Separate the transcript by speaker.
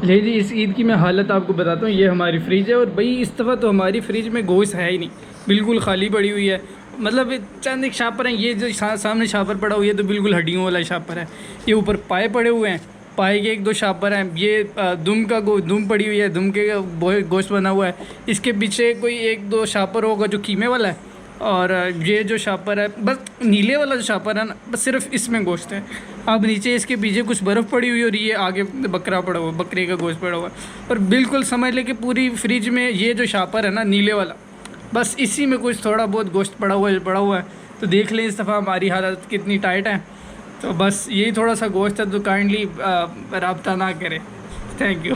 Speaker 1: ले जी, इस ईद की मैं हालत आपको बताता हूँ। ये हमारी फ्रिज है और भाई इस दफ़ा तो हमारी फ्रिज में गोश्त है ही नहीं, बिल्कुल खाली पड़ी हुई है। मतलब चंद एक शापर हैं, ये जो सामने शापर पड़ा हुआ है ये तो बिल्कुल हड्डियों वाला शापर है। ये ऊपर पाए पड़े हुए हैं, पाए के एक दो शापर हैं। ये दुम का दुम पड़ी हुई है, दुम के गोश्त बना हुआ है। इसके पीछे कोई एक दो शापर होगा जो कीमे वाला है। और ये जो शापर है, बस नीले वाला जो शापर है ना, बस सिर्फ इसमें गोश्त है। अब नीचे इसके पीछे कुछ बर्फ़ पड़ी हुई और ये आगे बकरा पड़ा हुआ, बकरे का गोश्त पड़ा हुआ। और बिल्कुल समझ ले कि पूरी फ्रिज में ये जो शापर है ना नीले वाला, बस इसी में कुछ थोड़ा बहुत गोश्त पड़ा हुआ है। तो देख लें इस दफ़ा हमारी हालत कितनी टाइट है। तो बस यही थोड़ा सा गोश्त है, तो काइंडली रब्ता ना करें। Thank you.